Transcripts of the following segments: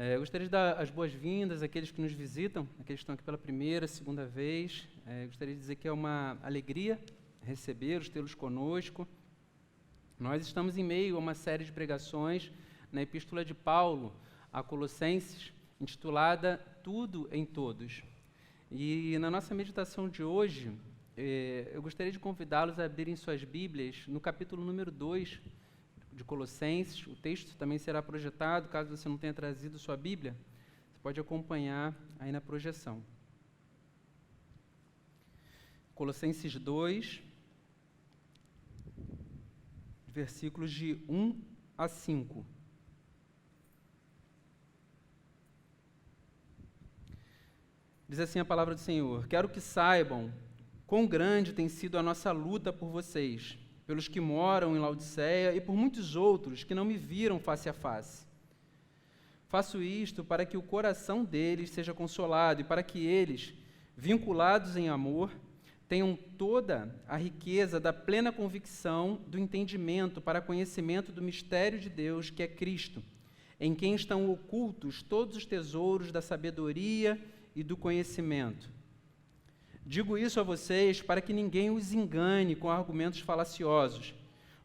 Eu gostaria de dar as boas-vindas àqueles que nos visitam, aqueles que estão aqui pela primeira, segunda vez. Gostaria de dizer que é uma alegria recebê-los, tê-los conosco. Nós estamos em meio a uma série de pregações na Epístola de Paulo a Colossenses, intitulada Tudo em Todos. E na nossa meditação de hoje, eu gostaria de convidá-los a abrirem suas Bíblias no capítulo número 2 de Colossenses. O texto também será projetado, caso você não tenha trazido sua Bíblia, você pode acompanhar aí na projeção. Colossenses 2, versículos de 1 a 5. Diz assim a palavra do Senhor: Quero que saibam quão grande tem sido a nossa luta por vocês, pelos que moram em Laodiceia e por muitos outros que não me viram face a face. Faço isto para que o coração deles seja consolado e para que eles, vinculados em amor, tenham toda a riqueza da plena convicção do entendimento para conhecimento do mistério de Deus, que é Cristo, em quem estão ocultos todos os tesouros da sabedoria e do conhecimento. Digo isso a vocês para que ninguém os engane com argumentos falaciosos,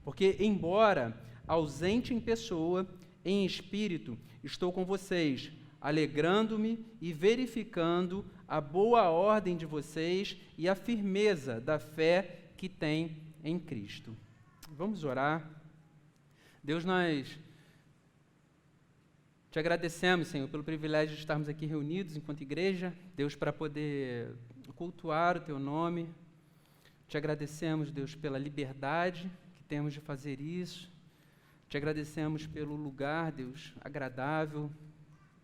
porque, embora ausente em pessoa, em espírito, estou com vocês, alegrando-me e verificando a boa ordem de vocês e a firmeza da fé que têm em Cristo. Vamos orar. Deus, nós te agradecemos, Senhor, pelo privilégio de estarmos aqui reunidos enquanto igreja. Deus, para poder cultuar o Teu nome. Te agradecemos, Deus, pela liberdade que temos de fazer isso. Te agradecemos pelo lugar, Deus, agradável.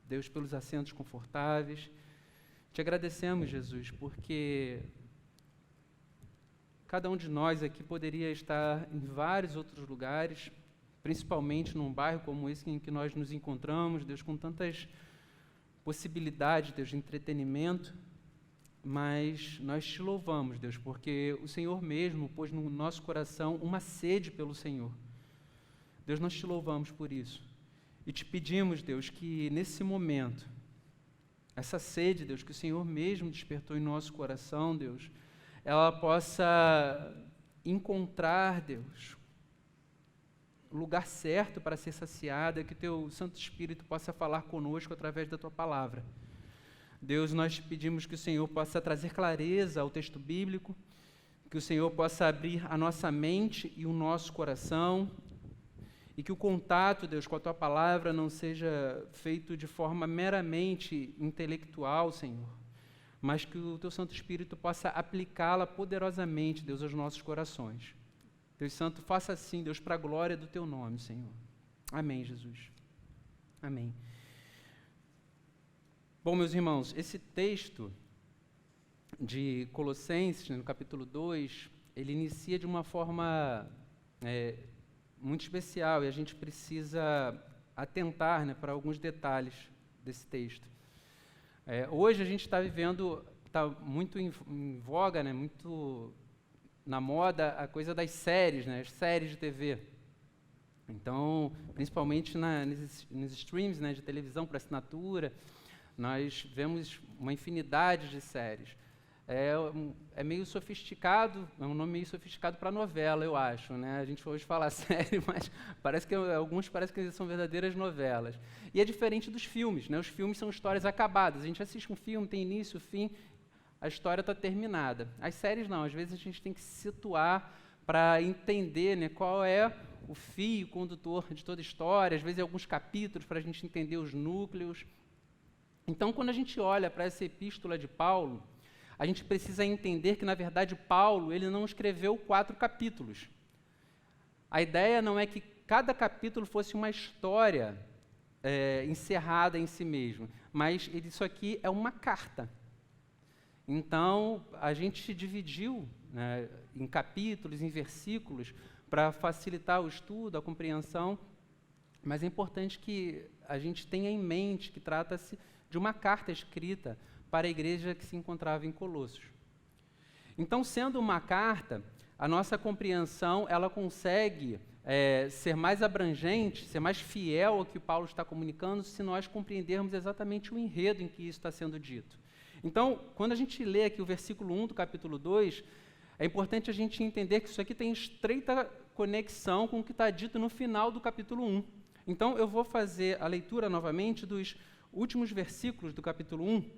Deus, pelos assentos confortáveis. Te agradecemos, Jesus, porque cada um de nós aqui poderia estar em vários outros lugares, principalmente num bairro como esse em que nós nos encontramos, Deus, com tantas possibilidades, Deus, de entretenimento, mas nós te louvamos, Deus, porque o Senhor mesmo pôs no nosso coração uma sede pelo Senhor. Deus, nós te louvamos por isso. E te pedimos, Deus, que nesse momento, essa sede, Deus, que o Senhor mesmo despertou em nosso coração, Deus, ela possa encontrar, Deus, o lugar certo para ser saciada, que o Teu Santo Espírito possa falar conosco através da Tua palavra. Deus, nós te pedimos que o Senhor possa trazer clareza ao texto bíblico, que o Senhor possa abrir a nossa mente e o nosso coração, e que o contato, Deus, com a Tua palavra não seja feito de forma meramente intelectual, Senhor, mas que o Teu Santo Espírito possa aplicá-la poderosamente, Deus, aos nossos corações. Deus Santo, faça assim, Deus, para a glória do Teu nome, Senhor. Amém, Jesus. Amém. Bom, meus irmãos, esse texto de Colossenses, no capítulo 2, ele inicia de uma forma muito especial, e a gente precisa atentar, para alguns detalhes desse texto. Hoje a gente está vivendo, está muito em voga, muito na moda, a coisa das séries, as séries de TV. Então, principalmente nos streams, de televisão por assinatura, nós vemos uma infinidade de séries. É meio sofisticado, é um nome meio sofisticado para novela, eu acho. A gente hoje fala série, mas alguns parecem que são verdadeiras novelas. E é diferente dos filmes. Os filmes são histórias acabadas. A gente assiste um filme, tem início, fim, a história está terminada. As séries não, às vezes a gente tem que se situar para entender qual é o fio condutor de toda a história, às vezes alguns capítulos para a gente entender os núcleos. Então, quando a gente olha para essa epístola de Paulo, a gente precisa entender que, na verdade, Paulo ele não escreveu 4 capítulos. A ideia não é que cada capítulo fosse uma história encerrada em si mesmo, mas isso aqui é uma carta. Então, a gente dividiu em capítulos, em versículos, para facilitar o estudo, a compreensão, mas é importante que a gente tenha em mente que trata-se de uma carta escrita para a igreja que se encontrava em Colossos. Então, sendo uma carta, a nossa compreensão ela consegue ser mais abrangente, ser mais fiel ao que Paulo está comunicando, se nós compreendermos exatamente o enredo em que isso está sendo dito. Então, quando a gente lê aqui o versículo 1 do capítulo 2, é importante a gente entender que isso aqui tem estreita conexão com o que está dito no final do capítulo 1. Então, eu vou fazer a leitura novamente dos últimos versículos do capítulo 1,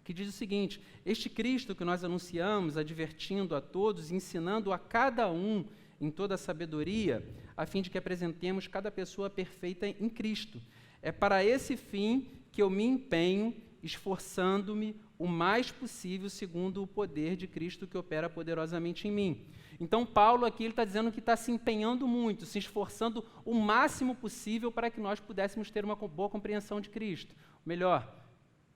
que diz o seguinte: este Cristo que nós anunciamos, advertindo a todos, ensinando a cada um em toda a sabedoria, a fim de que apresentemos cada pessoa perfeita em Cristo. É para esse fim que eu me empenho, esforçando-me o mais possível segundo o poder de Cristo que opera poderosamente em mim. Então, Paulo aqui está dizendo que está se empenhando muito, se esforçando o máximo possível para que nós pudéssemos ter uma boa compreensão de Cristo. Melhor,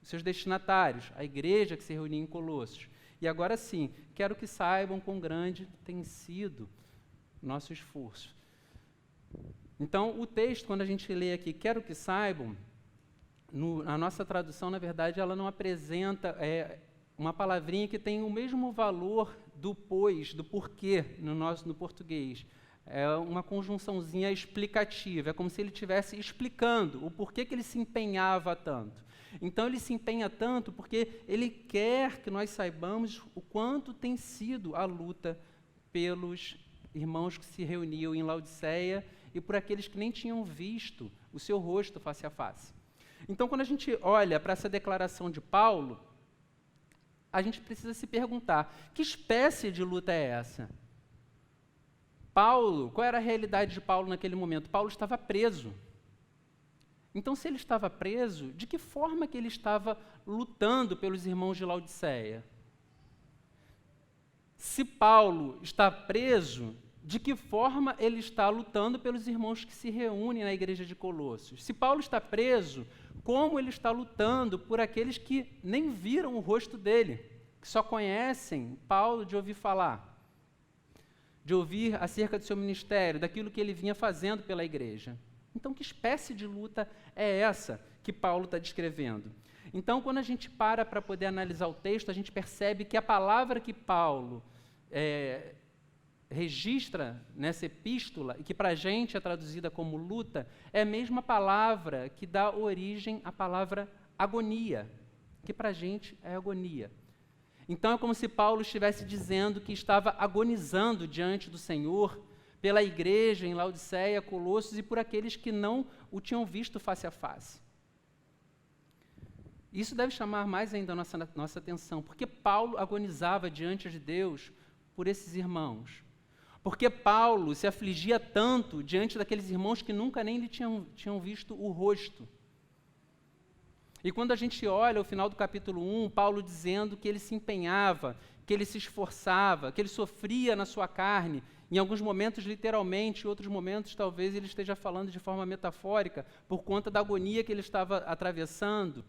os seus destinatários, a igreja que se reunia em Colossos. E agora sim, quero que saibam quão grande tem sido nosso esforço. Então, o texto, quando a gente lê aqui, quero que saibam, a nossa tradução, na verdade, ela não apresenta uma palavrinha que tem o mesmo valor do pois, do porquê, no português. É uma conjunçãozinha explicativa, é como se ele estivesse explicando o porquê que ele se empenhava tanto. Então, ele se empenha tanto porque ele quer que nós saibamos o quanto tem sido a luta pelos irmãos que se reuniam em Laodiceia e por aqueles que nem tinham visto o seu rosto face a face. Então, quando a gente olha para essa declaração de Paulo, a gente precisa se perguntar, que espécie de luta é essa? Paulo, qual era a realidade de Paulo naquele momento? Paulo estava preso. Então, se ele estava preso, de que forma que ele estava lutando pelos irmãos de Laodiceia? Se Paulo está preso, de que forma ele está lutando pelos irmãos que se reúnem na igreja de Colossos? Se Paulo está preso, como ele está lutando por aqueles que nem viram o rosto dele, que só conhecem Paulo de ouvir falar, de ouvir acerca do seu ministério, daquilo que ele vinha fazendo pela igreja? Então, que espécie de luta é essa que Paulo está descrevendo? Então, quando a gente para poder analisar o texto, a gente percebe que a palavra que Paulo registra nessa epístola, e que para a gente é traduzida como luta, é a mesma palavra que dá origem à palavra agonia, que para a gente é agonia. Então é como se Paulo estivesse dizendo que estava agonizando diante do Senhor, pela igreja em Laodiceia, Colossos e por aqueles que não o tinham visto face a face. Isso deve chamar mais ainda a nossa atenção, porque Paulo agonizava diante de Deus por esses irmãos. Porque Paulo se afligia tanto diante daqueles irmãos que nunca nem lhe tinham visto o rosto. E quando a gente olha o final do capítulo 1, Paulo dizendo que ele se empenhava, que ele se esforçava, que ele sofria na sua carne, em alguns momentos literalmente, em outros momentos talvez ele esteja falando de forma metafórica, por conta da agonia que ele estava atravessando.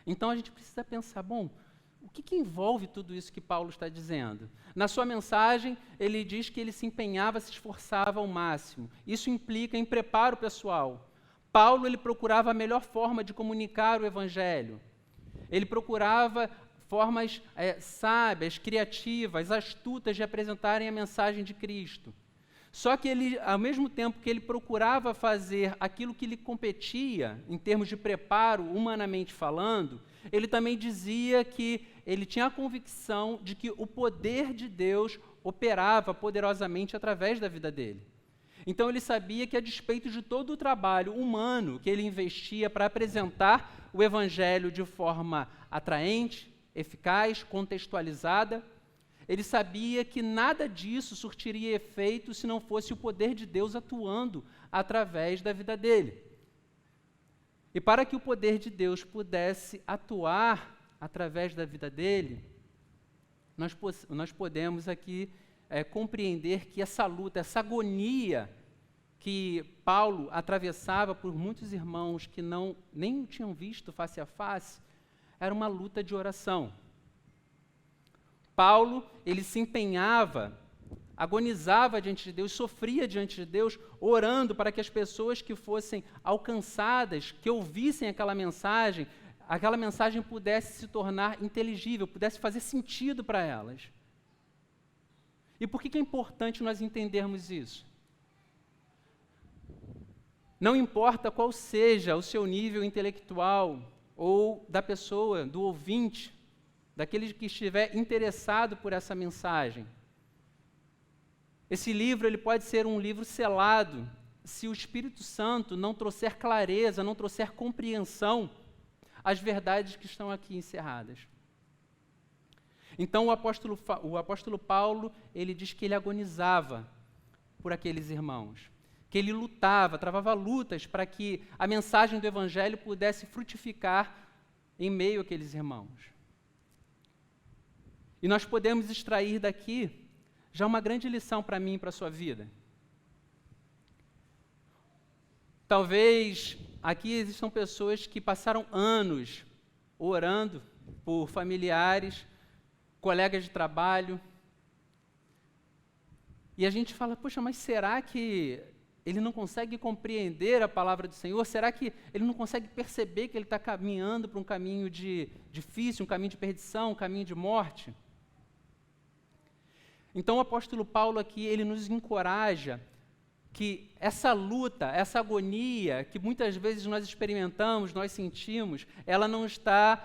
Então a gente precisa pensar, bom, o que envolve tudo isso que Paulo está dizendo? Na sua mensagem, ele diz que ele se empenhava, se esforçava ao máximo. Isso implica em preparo pessoal. Paulo, ele procurava a melhor forma de comunicar o Evangelho. Ele procurava formas sábias, criativas, astutas de apresentarem a mensagem de Cristo. Só que ele, ao mesmo tempo que ele procurava fazer aquilo que lhe competia, em termos de preparo, humanamente falando, ele também dizia que ele tinha a convicção de que o poder de Deus operava poderosamente através da vida dele. Então ele sabia que, a despeito de todo o trabalho humano que ele investia para apresentar o Evangelho de forma atraente, eficaz, contextualizada, ele sabia que nada disso surtiria efeito se não fosse o poder de Deus atuando através da vida dele. E para que o poder de Deus pudesse atuar através da vida dele, nós podemos aqui compreender que essa luta, essa agonia que Paulo atravessava por muitos irmãos que nem o tinham visto face a face, era uma luta de oração. Paulo, ele se empenhava, agonizava diante de Deus, sofria diante de Deus, orando para que as pessoas que fossem alcançadas, que ouvissem aquela mensagem pudesse se tornar inteligível, pudesse fazer sentido para elas. E por que é importante nós entendermos isso? Não importa qual seja o seu nível intelectual ou da pessoa, do ouvinte, daquele que estiver interessado por essa mensagem. Esse livro ele pode ser um livro selado se o Espírito Santo não trouxer clareza, não trouxer compreensão às verdades que estão aqui encerradas. Então o apóstolo Paulo, ele diz que ele agonizava por aqueles irmãos, que ele lutava, travava lutas para que a mensagem do Evangelho pudesse frutificar em meio àqueles irmãos. E nós podemos extrair daqui já uma grande lição para mim e para a sua vida. Talvez aqui existam pessoas que passaram anos orando por familiares, colegas de trabalho, e a gente fala, poxa, mas será que ele não consegue compreender a palavra do Senhor? Será que ele não consegue perceber que ele está caminhando para um caminho difícil, um caminho de perdição, um caminho de morte? Então o apóstolo Paulo aqui, ele nos encoraja que essa luta, essa agonia que muitas vezes nós experimentamos, nós sentimos, ela não está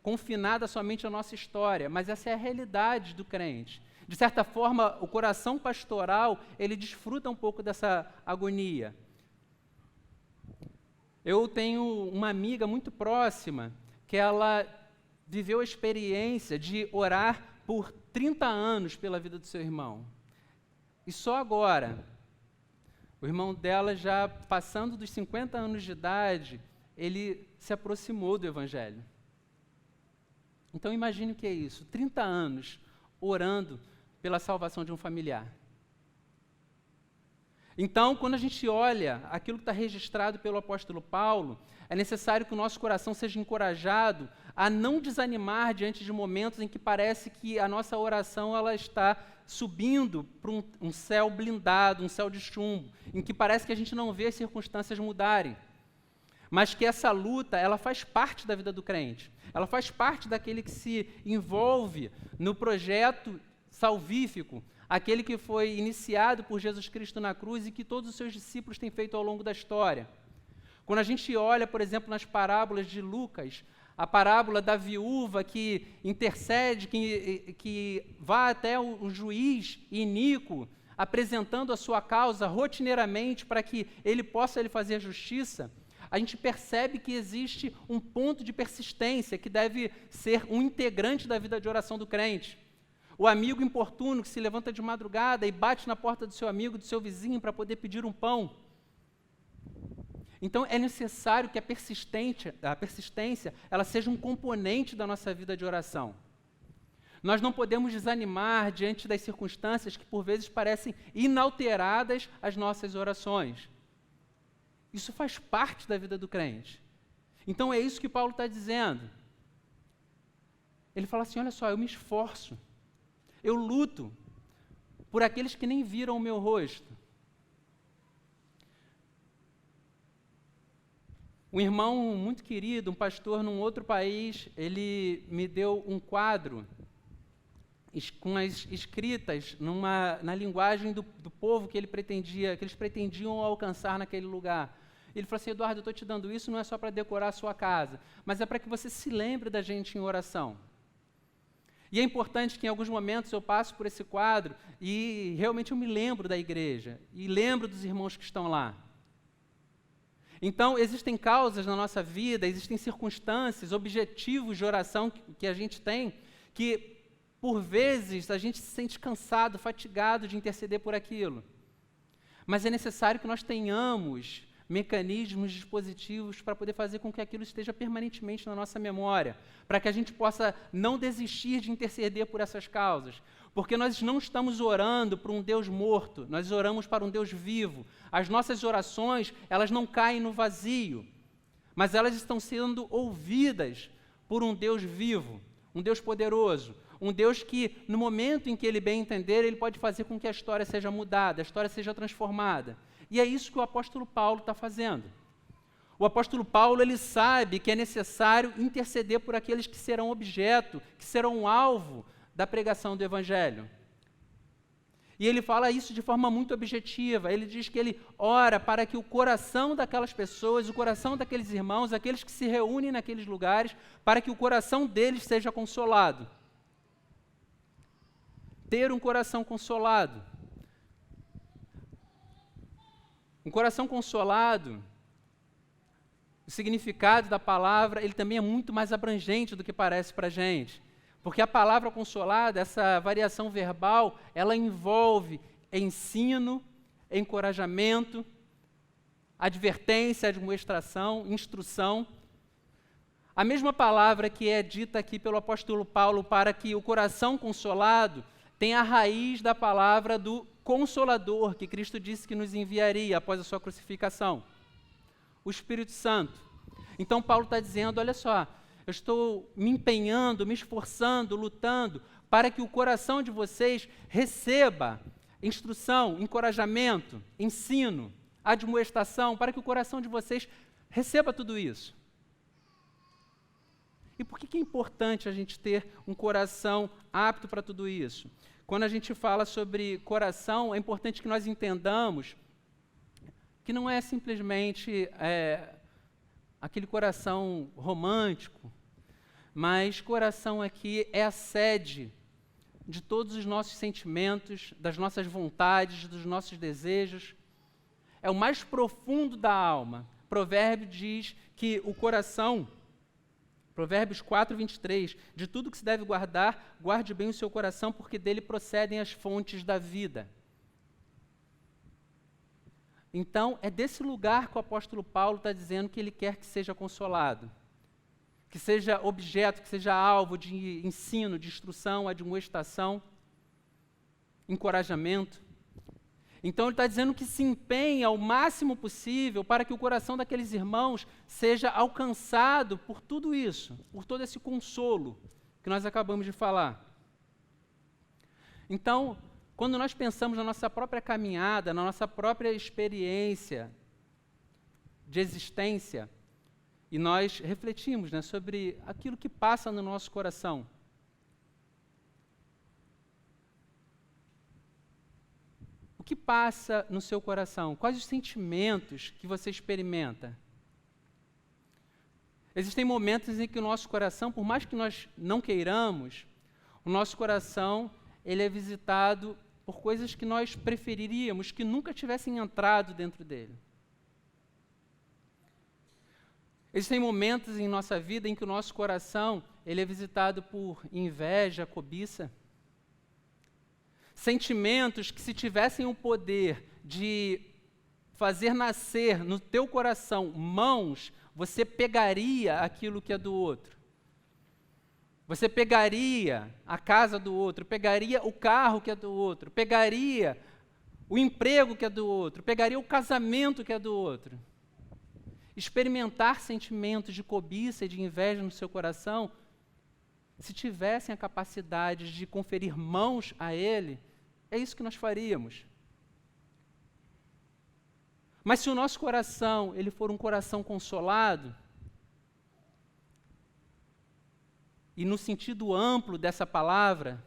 confinada somente à nossa história, mas essa é a realidade do crente. De certa forma, o coração pastoral, ele desfruta um pouco dessa agonia. Eu tenho uma amiga muito próxima que ela viveu a experiência de orar por 30 anos pela vida do seu irmão. E só agora, o irmão dela já passando dos 50 anos de idade, ele se aproximou do Evangelho. Então imagine o que é isso, 30 anos orando pela salvação de um familiar. Então, quando a gente olha aquilo que está registrado pelo apóstolo Paulo, é necessário que o nosso coração seja encorajado a não desanimar diante de momentos em que parece que a nossa oração ela está subindo para um céu blindado, um céu de chumbo, em que parece que a gente não vê as circunstâncias mudarem. Mas que essa luta, ela faz parte da vida do crente. Ela faz parte daquele que se envolve no projeto salvífico, aquele que foi iniciado por Jesus Cristo na cruz e que todos os seus discípulos têm feito ao longo da história. Quando a gente olha, por exemplo, nas parábolas de Lucas, a parábola da viúva que intercede, que vai até o juiz iníquo, apresentando a sua causa rotineiramente para que ele possa lhe fazer justiça, a gente percebe que existe um ponto de persistência que deve ser um integrante da vida de oração do crente. O amigo importuno que se levanta de madrugada e bate na porta do seu amigo, do seu vizinho, para poder pedir um pão. Então, é necessário que a persistência ela seja um componente da nossa vida de oração. Nós não podemos desanimar diante das circunstâncias que, por vezes, parecem inalteradas às nossas orações. Isso faz parte da vida do crente. Então, é isso que Paulo está dizendo. Ele fala assim, olha só, eu me esforço. Eu luto por aqueles que nem viram o meu rosto. Um irmão muito querido, um pastor num outro país, ele me deu um quadro com as escritas na linguagem do povo que eles pretendiam alcançar naquele lugar. Ele falou assim, Eduardo, eu estou te dando isso, não é só para decorar a sua casa, mas é para que você se lembre da gente em oração. E é importante que em alguns momentos eu passo por esse quadro e realmente eu me lembro da igreja e lembro dos irmãos que estão lá. Então, existem causas na nossa vida, existem circunstâncias, objetivos de oração que a gente tem, que por vezes a gente se sente cansado, fatigado de interceder por aquilo. Mas é necessário que nós tenhamos mecanismos, dispositivos para poder fazer com que aquilo esteja permanentemente na nossa memória, para que a gente possa não desistir de interceder por essas causas, porque nós não estamos orando para um Deus morto, nós oramos para um Deus vivo. As nossas orações, elas não caem no vazio, mas elas estão sendo ouvidas por um Deus vivo, um Deus poderoso, um Deus que, no momento em que Ele bem entender, Ele pode fazer com que a história seja mudada, a história seja transformada. E é isso que o apóstolo Paulo está fazendo. O apóstolo Paulo, ele sabe que é necessário interceder por aqueles que serão objeto, que serão alvo da pregação do Evangelho. E ele fala isso de forma muito objetiva. Ele diz que ele ora para que o coração daquelas pessoas, o coração daqueles irmãos, aqueles que se reúnem naqueles lugares, para que o coração deles seja consolado. Ter um coração consolado. Um coração consolado, o significado da palavra, ele também é muito mais abrangente do que parece para a gente. Porque a palavra consolada, essa variação verbal, ela envolve ensino, encorajamento, advertência, admoestação, instrução. A mesma palavra que é dita aqui pelo apóstolo Paulo para que o coração consolado tem a raiz da palavra do Consolador, que Cristo disse que nos enviaria após a sua crucificação. O Espírito Santo. Então Paulo está dizendo, olha só, eu estou me empenhando, me esforçando, lutando para que o coração de vocês receba instrução, encorajamento, ensino, admoestação, para que o coração de vocês receba tudo isso. E por que é importante a gente ter um coração apto para tudo isso? Quando a gente fala sobre coração, é importante que nós entendamos que não é simplesmente aquele coração romântico, mas coração aqui é a sede de todos os nossos sentimentos, das nossas vontades, dos nossos desejos. É o mais profundo da alma. Provérbio diz que o coração, Provérbios 4, 23, de tudo que se deve guardar, guarde bem o seu coração, porque dele procedem as fontes da vida. Então, é desse lugar que o apóstolo Paulo está dizendo que ele quer que seja consolado, que seja objeto, que seja alvo de ensino, de instrução, admoestação, encorajamento. Então, ele está dizendo que se empenhe ao máximo possível para que o coração daqueles irmãos seja alcançado por tudo isso, por todo esse consolo que nós acabamos de falar. Então, quando nós pensamos na nossa própria caminhada, na nossa própria experiência de existência, e nós refletimos, né, sobre aquilo que passa no nosso coração. O que passa no seu coração? Quais os sentimentos que você experimenta? Existem momentos em que o nosso coração, por mais que nós não queiramos, o nosso coração ele é visitado por coisas que nós preferiríamos que nunca tivessem entrado dentro dele. Existem momentos em nossa vida em que o nosso coração ele é visitado por inveja, cobiça. Sentimentos que, se tivessem o poder de fazer nascer no teu coração mãos, você pegaria aquilo que é do outro. Você pegaria a casa do outro, pegaria o carro que é do outro, pegaria o emprego que é do outro, pegaria o casamento que é do outro. Experimentar sentimentos de cobiça e de inveja no seu coração, se tivessem a capacidade de conferir mãos a ele, é isso que nós faríamos. Mas se o nosso coração ele for um coração consolado, e no sentido amplo dessa palavra,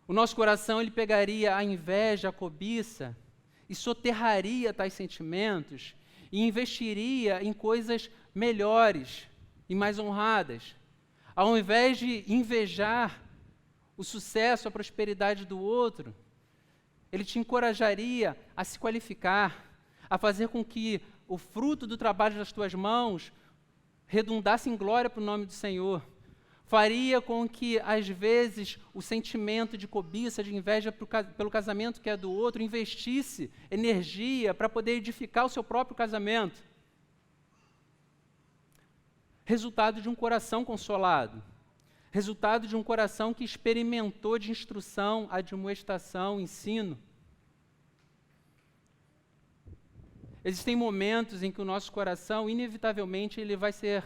o nosso coração ele pegaria a inveja, a cobiça, e soterraria tais sentimentos, e investiria em coisas melhores e mais honradas. Ao invés de invejar o sucesso, a prosperidade do outro, ele te encorajaria a se qualificar, a fazer com que o fruto do trabalho das tuas mãos redundasse em glória para o nome do Senhor. Faria com que, às vezes, o sentimento de cobiça, de inveja pelo casamento que é do outro, investisse energia para poder edificar o seu próprio casamento. Resultado de um coração consolado. Resultado de um coração que experimentou de instrução, admoestação, ensino. Existem momentos em que o nosso coração, inevitavelmente, ele vai ser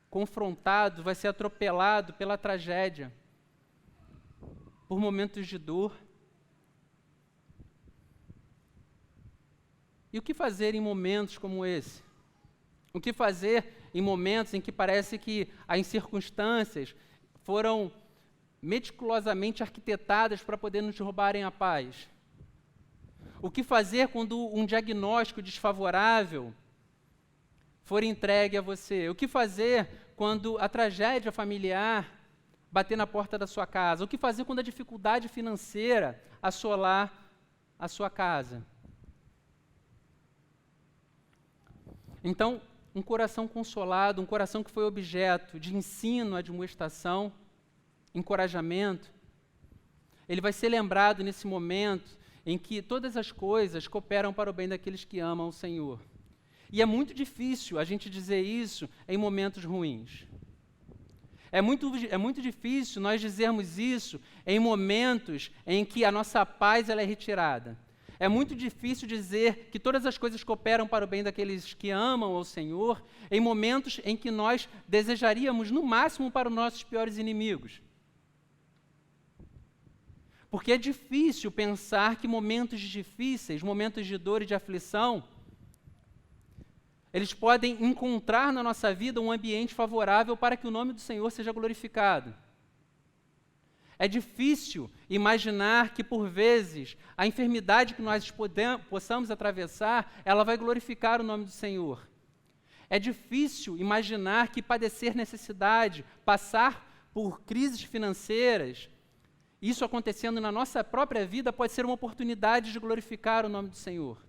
confrontado, vai ser atropelado pela tragédia, por momentos de dor. E o que fazer em momentos como esse? O que fazer em momentos em que parece que as circunstâncias foram meticulosamente arquitetadas para poder nos roubarem a paz? O que fazer quando um diagnóstico desfavorável for entregue a você? O que fazer quando a tragédia familiar bater na porta da sua casa? O que fazer quando a dificuldade financeira assolar a sua casa? Então, um coração consolado, um coração que foi objeto de ensino, admoestação, encorajamento, ele vai ser lembrado nesse momento em que todas as coisas cooperam para o bem daqueles que amam o Senhor. E é muito difícil a gente dizer isso em momentos ruins. É muito difícil nós dizermos isso em momentos em que a nossa paz ela é retirada. É muito difícil dizer que todas as coisas cooperam para o bem daqueles que amam ao Senhor em momentos em que nós desejaríamos, no máximo, para os nossos piores inimigos. Porque é difícil pensar que momentos difíceis, momentos de dor e de aflição, eles podem encontrar na nossa vida um ambiente favorável para que o nome do Senhor seja glorificado. É difícil imaginar que, por vezes, a enfermidade que nós possamos atravessar, ela vai glorificar o nome do Senhor. É difícil imaginar que padecer necessidade, passar por crises financeiras, isso acontecendo na nossa própria vida, pode ser uma oportunidade de glorificar o nome do Senhor.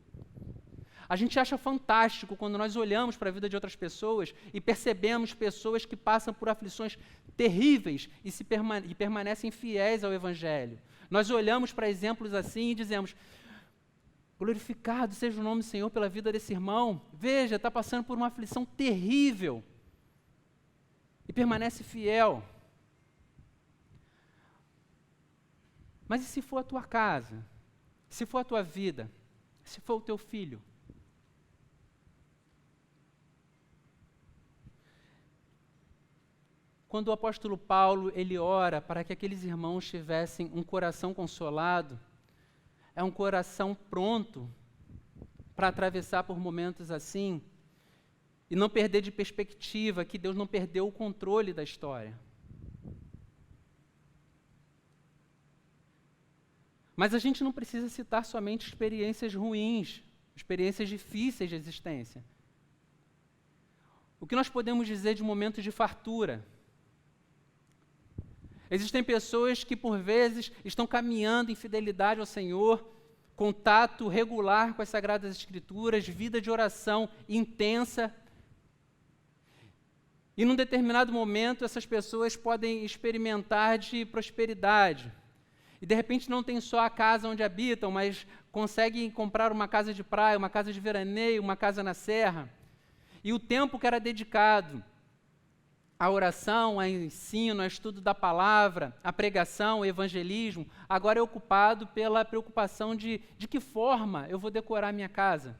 A gente acha fantástico quando nós olhamos para a vida de outras pessoas e percebemos pessoas que passam por aflições terríveis e permanecem fiéis ao Evangelho. Nós olhamos para exemplos assim e dizemos: glorificado seja o nome do Senhor pela vida desse irmão. Veja, está passando por uma aflição terrível e permanece fiel. Mas e se for a tua casa? Se for a tua vida? Se for o teu filho? Quando o apóstolo Paulo ele ora para que aqueles irmãos tivessem um coração consolado, é um coração pronto para atravessar por momentos assim e não perder de perspectiva que Deus não perdeu o controle da história. Mas a gente não precisa citar somente experiências ruins, experiências difíceis de existência. O que nós podemos dizer de momentos de fartura? Existem pessoas que, por vezes, estão caminhando em fidelidade ao Senhor, contato regular com as Sagradas Escrituras, vida de oração intensa. E, num determinado momento, essas pessoas podem experimentar de prosperidade. E, de repente, não tem só a casa onde habitam, mas conseguem comprar uma casa de praia, uma casa de veraneio, uma casa na serra. E o tempo que era dedicado à oração, ao ensino, ao estudo da palavra, à pregação, ao evangelismo, agora é ocupado pela preocupação de que forma eu vou decorar minha casa,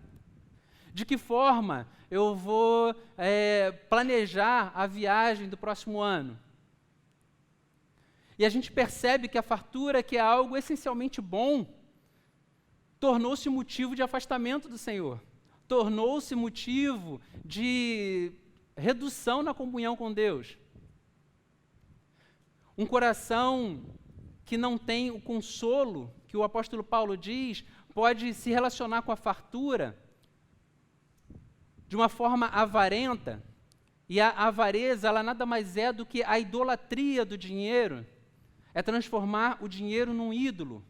de que forma eu vou planejar a viagem do próximo ano. E a gente percebe que a fartura, que é algo essencialmente bom, tornou-se motivo de afastamento do Senhor, tornou-se motivo de redução na comunhão com Deus. Um coração que não tem o consolo que o apóstolo Paulo diz, pode se relacionar com a fartura de uma forma avarenta, e a avareza, ela nada mais é do que a idolatria do dinheiro, é transformar o dinheiro num ídolo.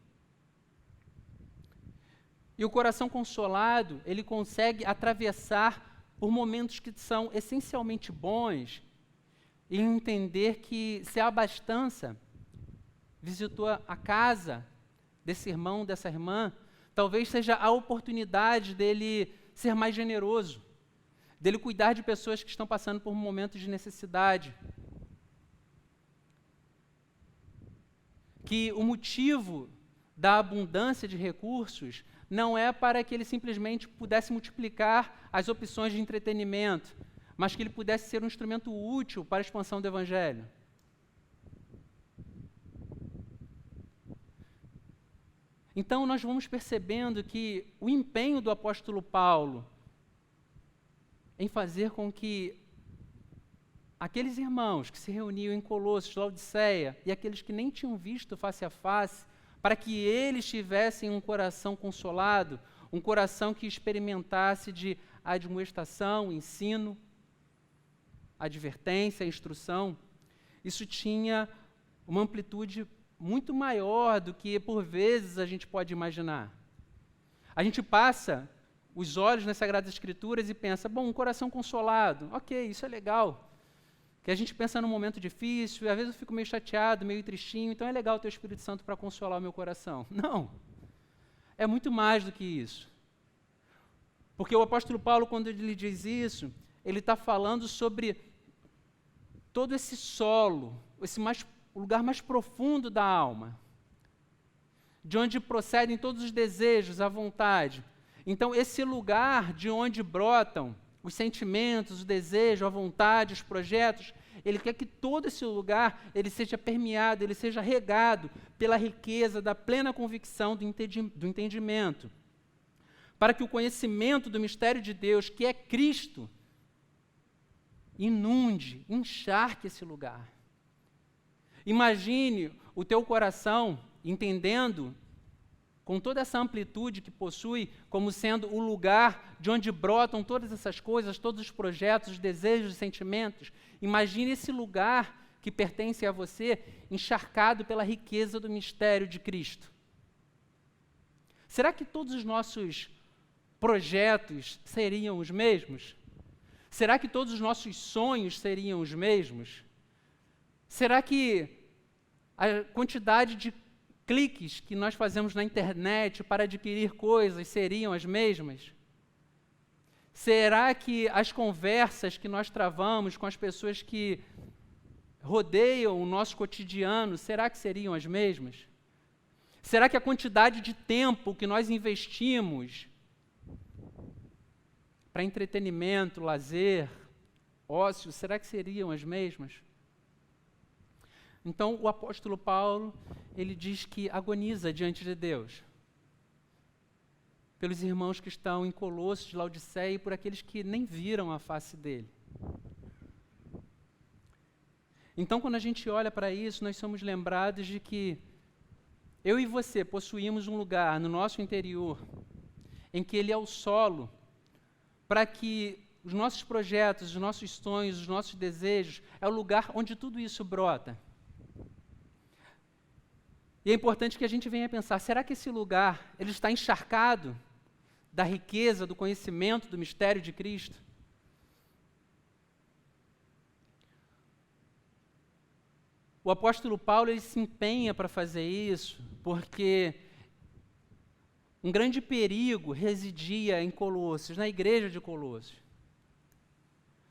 E o coração consolado, ele consegue atravessar por momentos que são essencialmente bons e entender que se a abastança visitou a casa desse irmão, dessa irmã, talvez seja a oportunidade dele ser mais generoso, dele cuidar de pessoas que estão passando por momentos de necessidade. Que o motivo da abundância de recursos não é para que ele simplesmente pudesse multiplicar as opções de entretenimento, mas que ele pudesse ser um instrumento útil para a expansão do Evangelho. Então, nós vamos percebendo que o empenho do apóstolo Paulo em fazer com que aqueles irmãos que se reuniam em Colossos, Laodiceia, e aqueles que nem tinham visto face a face, para que eles tivessem um coração consolado, um coração que experimentasse de admoestação, ensino, advertência, instrução. Isso tinha uma amplitude muito maior do que, por vezes, a gente pode imaginar. A gente passa os olhos nas Sagradas Escrituras e pensa, bom, um coração consolado, ok, isso é legal. Que a gente pensa num momento difícil, e às vezes eu fico meio chateado, meio tristinho, então é legal ter o Espírito Santo para consolar o meu coração. Não, é muito mais do que isso. Porque o apóstolo Paulo, quando ele diz isso, ele está falando sobre todo esse solo, o lugar mais profundo da alma, de onde procedem todos os desejos, a vontade. Então, esse lugar de onde brotam os sentimentos, o desejo, a vontade, os projetos, ele quer que todo esse lugar ele seja permeado, ele seja regado pela riqueza da plena convicção do entendimento, para que o conhecimento do mistério de Deus, que é Cristo, inunde, encharque esse lugar. Imagine o teu coração entendendo com toda essa amplitude que possui, como sendo o lugar de onde brotam todas essas coisas, todos os projetos, os desejos, os sentimentos. Imagine esse lugar que pertence a você, encharcado pela riqueza do mistério de Cristo. Será que todos os nossos projetos seriam os mesmos? Será que todos os nossos sonhos seriam os mesmos? Será que a quantidade de cliques que nós fazemos na internet para adquirir coisas seriam as mesmas? Será que as conversas que nós travamos com as pessoas que rodeiam o nosso cotidiano, será que seriam as mesmas? Será que a quantidade de tempo que nós investimos para entretenimento, lazer, ócio, será que seriam as mesmas? Então, o apóstolo Paulo, ele diz que agoniza diante de Deus, pelos irmãos que estão em Colossos, de Laodiceia, e por aqueles que nem viram a face dele. Então, quando a gente olha para isso, nós somos lembrados de que eu e você possuímos um lugar no nosso interior, em que ele é o solo, para que os nossos projetos, os nossos sonhos, os nossos desejos, é o lugar onde tudo isso brota. E é importante que a gente venha pensar, será que esse lugar ele está encharcado da riqueza, do conhecimento, do mistério de Cristo? O apóstolo Paulo ele se empenha para fazer isso, porque um grande perigo residia em Colossos, na igreja de Colossos.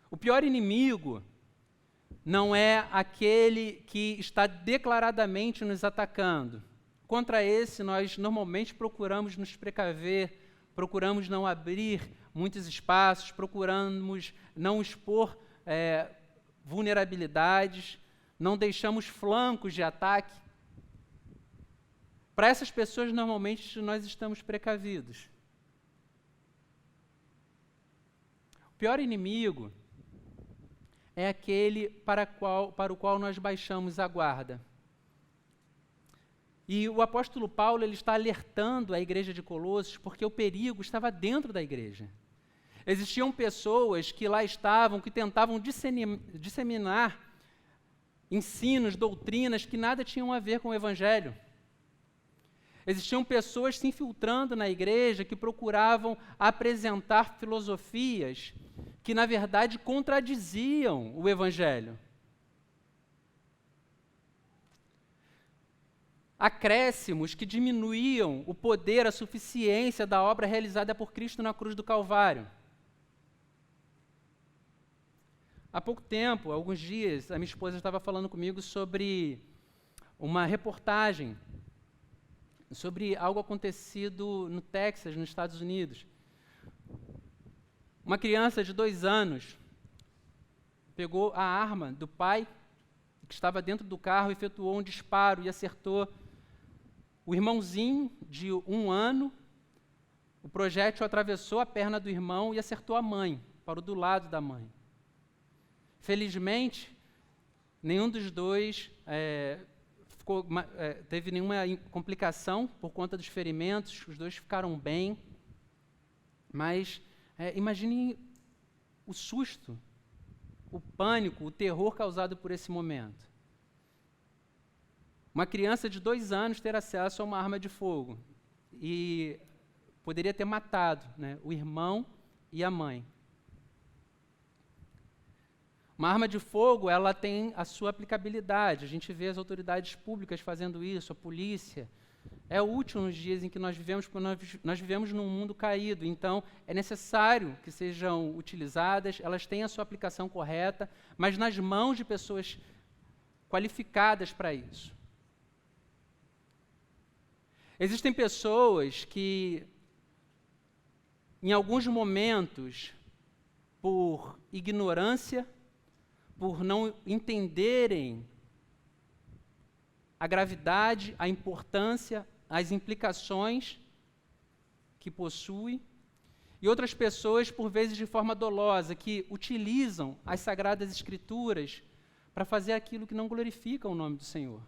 O pior inimigo não é aquele que está declaradamente nos atacando. Contra esse, nós normalmente procuramos nos precaver, procuramos não abrir muitos espaços, procuramos não expor vulnerabilidades, não deixamos flancos de ataque. Para essas pessoas, normalmente, nós estamos precavidos. O pior inimigo é aquele para o qual nós baixamos a guarda. E o apóstolo Paulo ele está alertando a igreja de Colossos porque o perigo estava dentro da igreja. Existiam pessoas que lá estavam, que tentavam disseminar ensinos, doutrinas que nada tinham a ver com o Evangelho. Existiam pessoas se infiltrando na igreja que procuravam apresentar filosofias que, na verdade, contradiziam o Evangelho. Acréscimos que diminuíam o poder, a suficiência da obra realizada por Cristo na cruz do Calvário. Há pouco tempo, alguns dias, a minha esposa estava falando comigo sobre uma reportagem sobre algo acontecido no Texas, nos Estados Unidos. Uma criança de 2 anos pegou a arma do pai, que estava dentro do carro, efetuou um disparo e acertou o irmãozinho de 1 ano. O projétil atravessou a perna do irmão e acertou a mãe, parou do lado da mãe. Felizmente, nenhum dos dois teve nenhuma complicação por conta dos ferimentos, os dois ficaram bem. Mas imagine o susto, o pânico, o terror causado por esse momento. Uma criança de 2 anos ter acesso a uma arma de fogo e poderia ter matado, né, o irmão e a mãe. Uma arma de fogo, ela tem a sua aplicabilidade. A gente vê as autoridades públicas fazendo isso, a polícia. É útil nos dias em que nós vivemos, porque nós vivemos num mundo caído. Então, é necessário que sejam utilizadas, elas têm a sua aplicação correta, mas nas mãos de pessoas qualificadas para isso. Existem pessoas que, em alguns momentos, por ignorância, por não entenderem a gravidade, a importância, as implicações que possui, e outras pessoas, por vezes de forma dolosa, que utilizam as Sagradas Escrituras para fazer aquilo que não glorifica o nome do Senhor.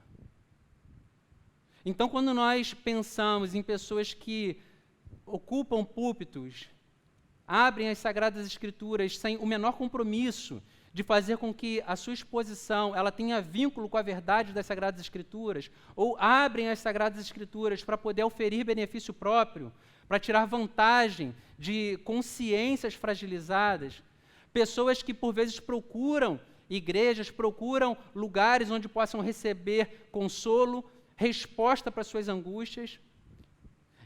Então, quando nós pensamos em pessoas que ocupam púlpitos, abrem as Sagradas Escrituras sem o menor compromisso de fazer com que a sua exposição ela tenha vínculo com a verdade das Sagradas Escrituras, ou abrem as Sagradas Escrituras para poder oferir benefício próprio, para tirar vantagem de consciências fragilizadas, pessoas que por vezes procuram igrejas, procuram lugares onde possam receber consolo, resposta para suas angústias.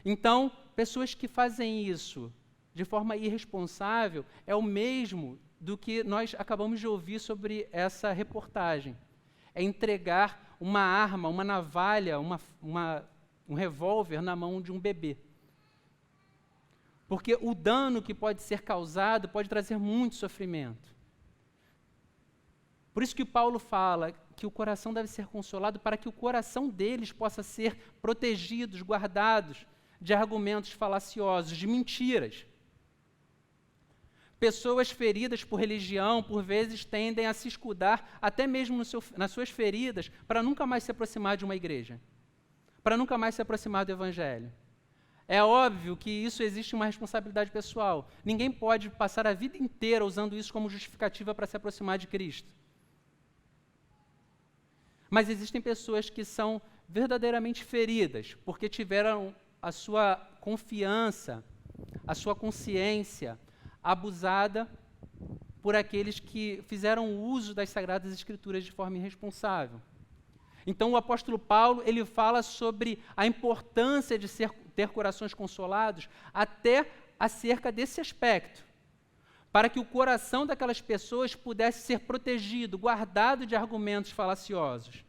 Então, pessoas que fazem isso de forma irresponsável é o mesmo do que nós acabamos de ouvir sobre essa reportagem. É entregar uma arma, uma navalha, um revólver na mão de um bebê. Porque o dano que pode ser causado pode trazer muito sofrimento. Por isso que Paulo fala que o coração deve ser consolado para que o coração deles possa ser protegido, guardado de argumentos falaciosos, de mentiras. Pessoas feridas por religião, por vezes, tendem a se escudar, até mesmo nas suas feridas, para nunca mais se aproximar de uma igreja, para nunca mais se aproximar do Evangelho. É óbvio que isso existe uma responsabilidade pessoal. Ninguém pode passar a vida inteira usando isso como justificativa para se aproximar de Cristo. Mas existem pessoas que são verdadeiramente feridas, porque tiveram a sua confiança, a sua consciência abusada por aqueles que fizeram uso das Sagradas Escrituras de forma irresponsável. Então, o apóstolo Paulo, ele fala sobre a importância de ter corações consolados até acerca desse aspecto, para que o coração daquelas pessoas pudesse ser protegido, guardado de argumentos falaciosos.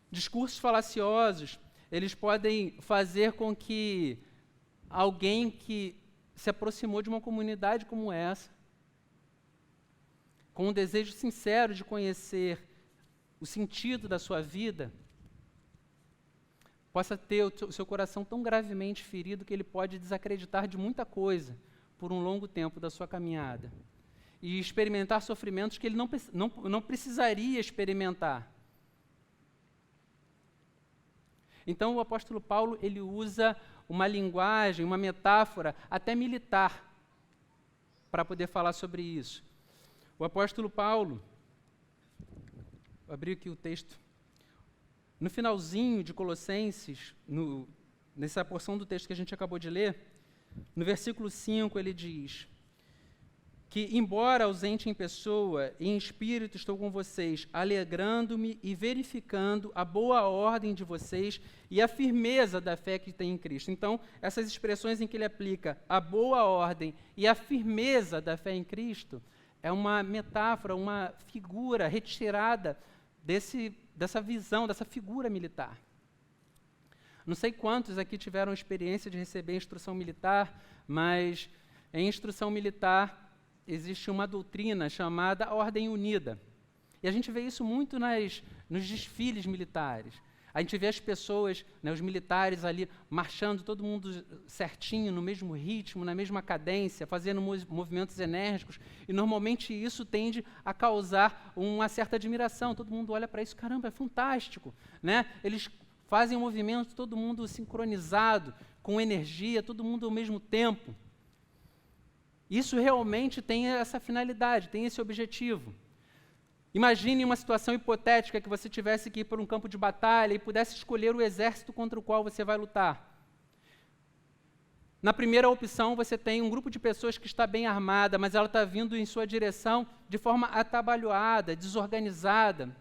Discursos falaciosos, eles podem fazer com que alguém que se aproximou de uma comunidade como essa, com um desejo sincero de conhecer o sentido da sua vida, possa ter o seu coração tão gravemente ferido que ele pode desacreditar de muita coisa por um longo tempo da sua caminhada e experimentar sofrimentos que ele não precisaria experimentar. Então, o apóstolo Paulo, ele usa uma linguagem, uma metáfora até militar para poder falar sobre isso. O apóstolo Paulo, vou abrir aqui o texto, no finalzinho de Colossenses, nessa porção do texto que a gente acabou de ler, no versículo 5 ele diz que, embora ausente em pessoa, em espírito estou com vocês, alegrando-me e verificando a boa ordem de vocês e a firmeza da fé que tem em Cristo. Então, essas expressões em que ele aplica a boa ordem e a firmeza da fé em Cristo é uma metáfora, uma figura retirada dessa visão, dessa figura militar. Não sei quantos aqui tiveram experiência de receber instrução militar, mas em instrução militar existe uma doutrina chamada Ordem Unida. E a gente vê isso muito nos desfiles militares. A gente vê as pessoas, né, os militares ali, marchando, todo mundo certinho, no mesmo ritmo, na mesma cadência, fazendo movimentos enérgicos, e normalmente isso tende a causar uma certa admiração. Todo mundo olha para isso, caramba, é fantástico, né? Eles fazem um movimento, todo mundo sincronizado, com energia, todo mundo ao mesmo tempo. Isso realmente tem essa finalidade, tem esse objetivo. Imagine uma situação hipotética que você tivesse que ir para um campo de batalha e pudesse escolher o exército contra o qual você vai lutar. Na primeira opção, você tem um grupo de pessoas que está bem armada, mas ela está vindo em sua direção de forma atabalhoada, desorganizada,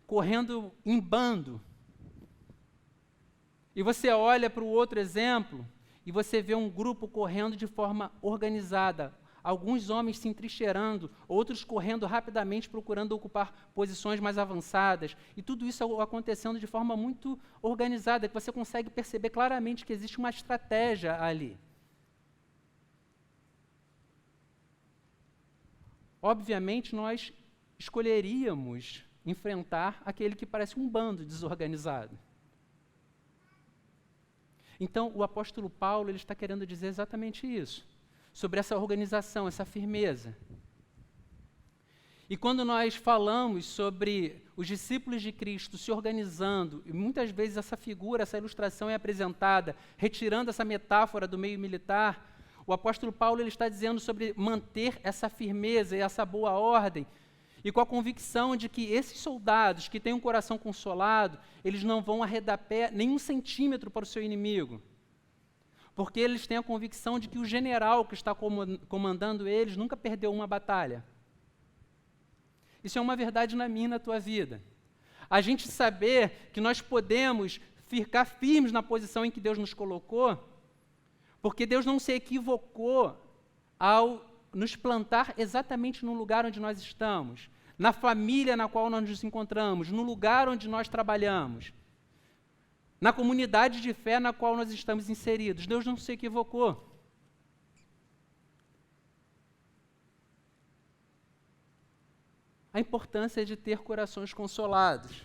correndo em bando. E você olha para o outro exemplo e você vê um grupo correndo de forma organizada, alguns homens se entrincheirando, outros correndo rapidamente procurando ocupar posições mais avançadas, e tudo isso acontecendo de forma muito organizada, que você consegue perceber claramente que existe uma estratégia ali. Obviamente, nós escolheríamos enfrentar aquele que parece um bando desorganizado. Então, o apóstolo Paulo ele está querendo dizer exatamente isso, sobre essa organização, essa firmeza. E quando nós falamos sobre os discípulos de Cristo se organizando, e muitas vezes essa figura, essa ilustração é apresentada, retirando essa metáfora do meio militar, o apóstolo Paulo ele está dizendo sobre manter essa firmeza e essa boa ordem, e com a convicção de que esses soldados que têm um coração consolado, eles não vão arredar pé nem 1 centímetro para o seu inimigo. Porque eles têm a convicção de que o general que está comandando eles nunca perdeu uma batalha. Isso é uma verdade na minha e na tua vida. A gente saber que nós podemos ficar firmes na posição em que Deus nos colocou, porque Deus não se equivocou ao nos plantar exatamente no lugar onde nós estamos, na família na qual nós nos encontramos, no lugar onde nós trabalhamos, na comunidade de fé na qual nós estamos inseridos. Deus não se equivocou. A importância de ter corações consolados.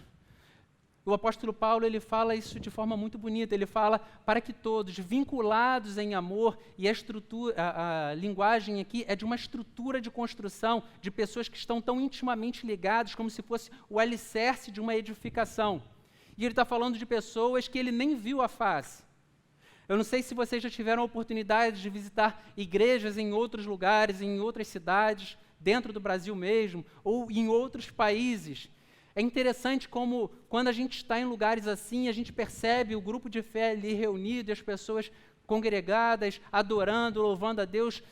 O apóstolo Paulo ele fala isso de forma muito bonita. Ele fala para que todos, vinculados em amor, e a linguagem aqui é de uma estrutura de construção de pessoas que estão tão intimamente ligadas como se fosse o alicerce de uma edificação. E ele está falando de pessoas que ele nem viu a face. Eu não sei se vocês já tiveram a oportunidade de visitar igrejas em outros lugares, em outras cidades, dentro do Brasil mesmo, ou em outros países. É interessante como, quando a gente está em lugares assim, a gente percebe o grupo de fé ali reunido, as pessoas congregadas, adorando, louvando a Deus,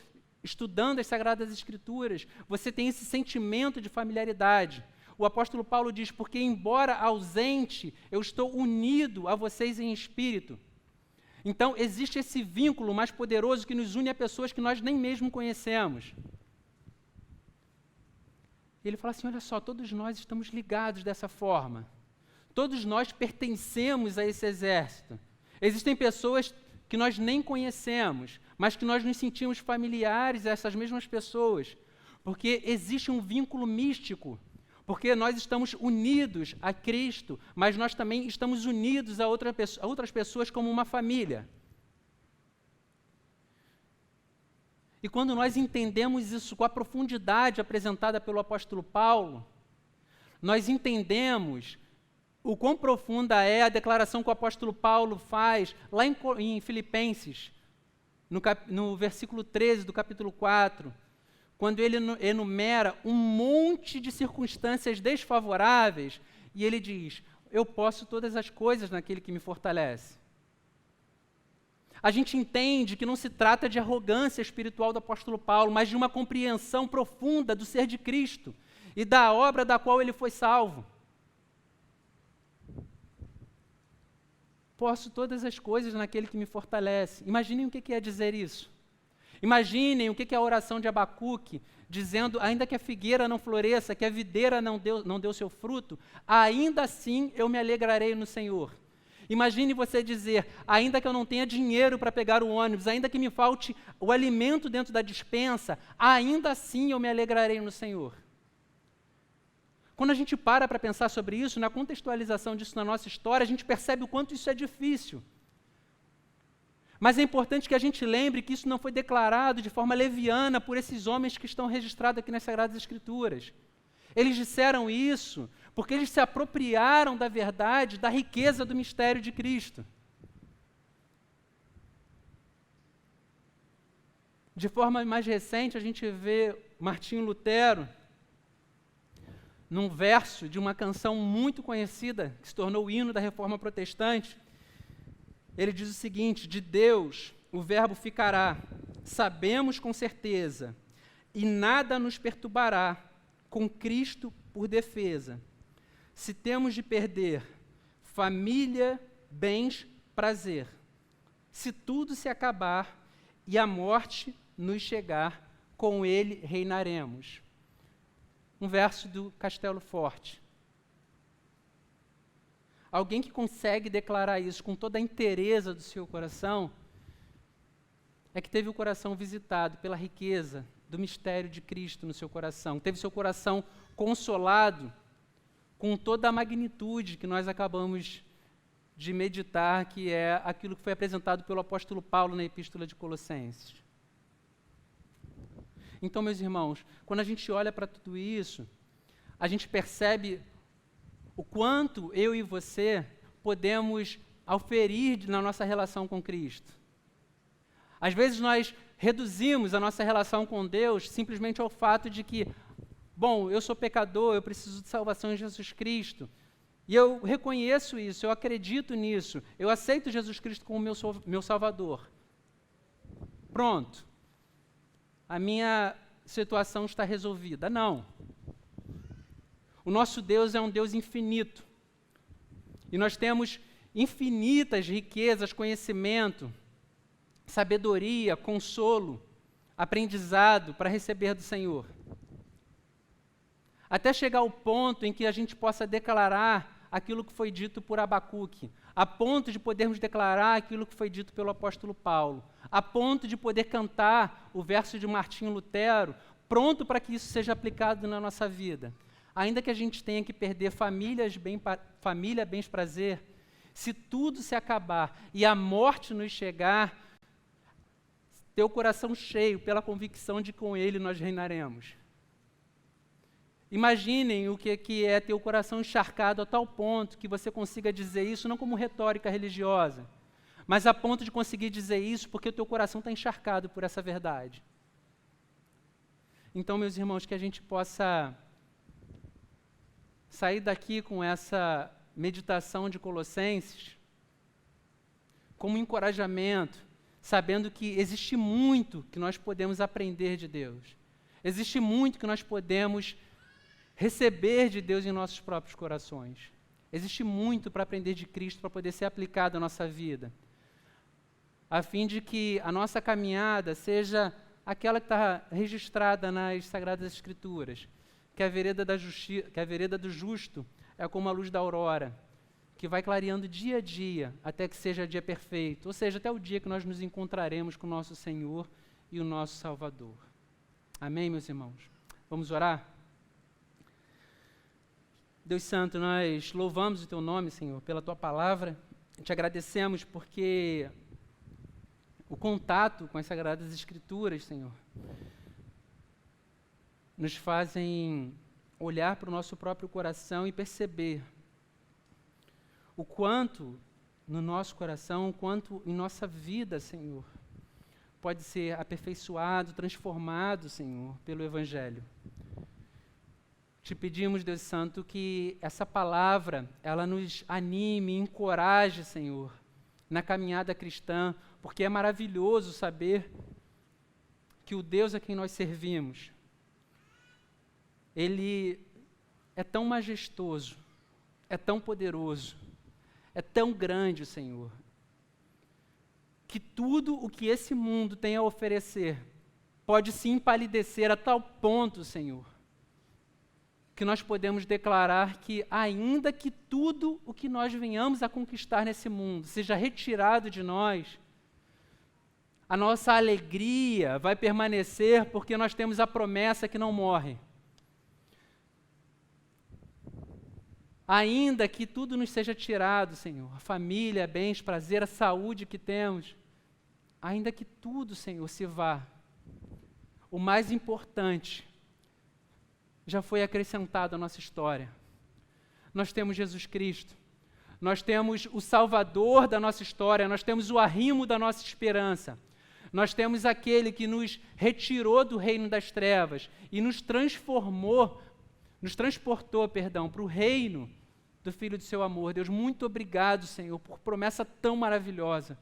estudando as Sagradas Escrituras. Você tem esse sentimento de familiaridade. O apóstolo Paulo diz, porque embora ausente, eu estou unido a vocês em espírito. Então, existe esse vínculo mais poderoso que nos une a pessoas que nós nem mesmo conhecemos. Ele fala assim, olha só, todos nós estamos ligados dessa forma. Todos nós pertencemos a esse exército. Existem pessoas que nós nem conhecemos, mas que nós nos sentimos familiares a essas mesmas pessoas, porque existe um vínculo místico, porque nós estamos unidos a Cristo, mas nós também estamos unidos a outras pessoas como uma família. E quando nós entendemos isso com a profundidade apresentada pelo apóstolo Paulo, nós entendemos o quão profunda é a declaração que o apóstolo Paulo faz lá em Filipenses, no versículo 13 do capítulo 4, quando ele enumera um monte de circunstâncias desfavoráveis, e ele diz, eu posso todas as coisas naquele que me fortalece. A gente entende que não se trata de arrogância espiritual do apóstolo Paulo, mas de uma compreensão profunda do ser de Cristo e da obra da qual ele foi salvo. Posso todas as coisas naquele que me fortalece. Imaginem o que é dizer isso. Imaginem o que é a oração de Abacuque, dizendo, ainda que a figueira não floresça, que a videira não deu seu fruto, ainda assim eu me alegrarei no Senhor. Imagine você dizer, ainda que eu não tenha dinheiro para pegar o ônibus, ainda que me falte o alimento dentro da despensa, ainda assim eu me alegrarei no Senhor. Quando a gente para pensar sobre isso, na contextualização disso na nossa história, a gente percebe o quanto isso é difícil. Mas é importante que a gente lembre que isso não foi declarado de forma leviana por esses homens que estão registrados aqui nas Sagradas Escrituras. Eles disseram isso porque eles se apropriaram da verdade, da riqueza do mistério de Cristo. De forma mais recente, a gente vê Martinho Lutero, num verso de uma canção muito conhecida, que se tornou o hino da Reforma Protestante. Ele diz o seguinte: de Deus o verbo ficará, sabemos com certeza, e nada nos perturbará, com Cristo por defesa. Se temos de perder família, bens, prazer, se tudo se acabar e a morte nos chegar, com Ele reinaremos. Um verso do Castelo Forte. Alguém que consegue declarar isso com toda a inteireza do seu coração é que teve o coração visitado pela riqueza do mistério de Cristo no seu coração, teve seu coração consolado com toda a magnitude que nós acabamos de meditar, que é aquilo que foi apresentado pelo apóstolo Paulo na Epístola de Colossenses. Então, meus irmãos, quando a gente olha para tudo isso, a gente percebe o quanto eu e você podemos auferir na nossa relação com Cristo. Às vezes nós reduzimos a nossa relação com Deus simplesmente ao fato de que, bom, eu sou pecador, eu preciso de salvação em Jesus Cristo. E eu reconheço isso, eu acredito nisso, eu aceito Jesus Cristo como meu Salvador. Pronto. A minha situação está resolvida. Não. O nosso Deus é um Deus infinito. E nós temos infinitas riquezas, conhecimento, sabedoria, consolo, aprendizado para receber do Senhor. Até chegar ao ponto em que a gente possa declarar aquilo que foi dito por Abacuque, a ponto de podermos declarar aquilo que foi dito pelo apóstolo Paulo, a ponto de poder cantar o verso de Martinho Lutero, pronto para que isso seja aplicado na nossa vida. Ainda que a gente tenha que perder família, bens, prazer, se tudo se acabar e a morte nos chegar, ter o coração cheio pela convicção de que com Ele nós reinaremos. Imaginem o que é ter o coração encharcado a tal ponto que você consiga dizer isso não como retórica religiosa, mas a ponto de conseguir dizer isso porque o teu coração está encharcado por essa verdade. Então, meus irmãos, que a gente possa sair daqui com essa meditação de Colossenses como encorajamento, sabendo que existe muito que nós podemos aprender de Deus. Existe muito que nós podemos receber de Deus em nossos próprios corações. Existe muito para aprender de Cristo para poder ser aplicado à nossa vida, a fim de que a nossa caminhada seja aquela que está registrada nas Sagradas Escrituras, que a vereda do justo é como a luz da aurora, que vai clareando dia a dia até que seja dia perfeito, ou seja, até o dia que nós nos encontraremos com o nosso Senhor e o nosso Salvador. Amém, meus irmãos? Vamos orar? Deus Santo, nós louvamos o Teu nome, Senhor, pela Tua palavra. Te agradecemos porque o contato com as Sagradas Escrituras, Senhor, nos fazem olhar para o nosso próprio coração e perceber o quanto no nosso coração, o quanto em nossa vida, Senhor, pode ser aperfeiçoado, transformado, Senhor, pelo Evangelho. Te pedimos, Deus Santo, que essa palavra, ela nos anime, encoraje, Senhor, na caminhada cristã, porque é maravilhoso saber que o Deus a quem nós servimos, Ele é tão majestoso, é tão poderoso, é tão grande, Senhor, que tudo o que esse mundo tem a oferecer pode se empalidecer a tal ponto, Senhor, que nós podemos declarar que, ainda que tudo o que nós venhamos a conquistar nesse mundo seja retirado de nós, a nossa alegria vai permanecer porque nós temos a promessa que não morre. Ainda que tudo nos seja tirado, Senhor, a família, bens, prazer, a saúde que temos, ainda que tudo, Senhor, se vá, o mais importante já foi acrescentado à nossa história. Nós temos Jesus Cristo, nós temos o Salvador da nossa história, nós temos o arrimo da nossa esperança, nós temos aquele que nos retirou do reino das trevas e nos transportou, para o reino do Filho do seu amor. Deus, muito obrigado, Senhor, por promessa tão maravilhosa.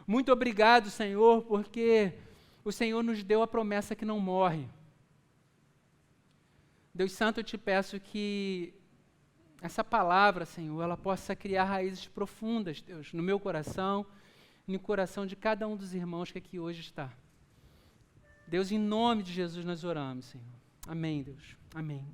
Muito obrigado, Senhor, porque o Senhor nos deu a promessa que não morre. Deus Santo, eu te peço que essa palavra, Senhor, ela possa criar raízes profundas, Deus, no meu coração, no coração de cada um dos irmãos que aqui hoje está. Deus, em nome de Jesus nós oramos, Senhor. Amém, Deus. Amém.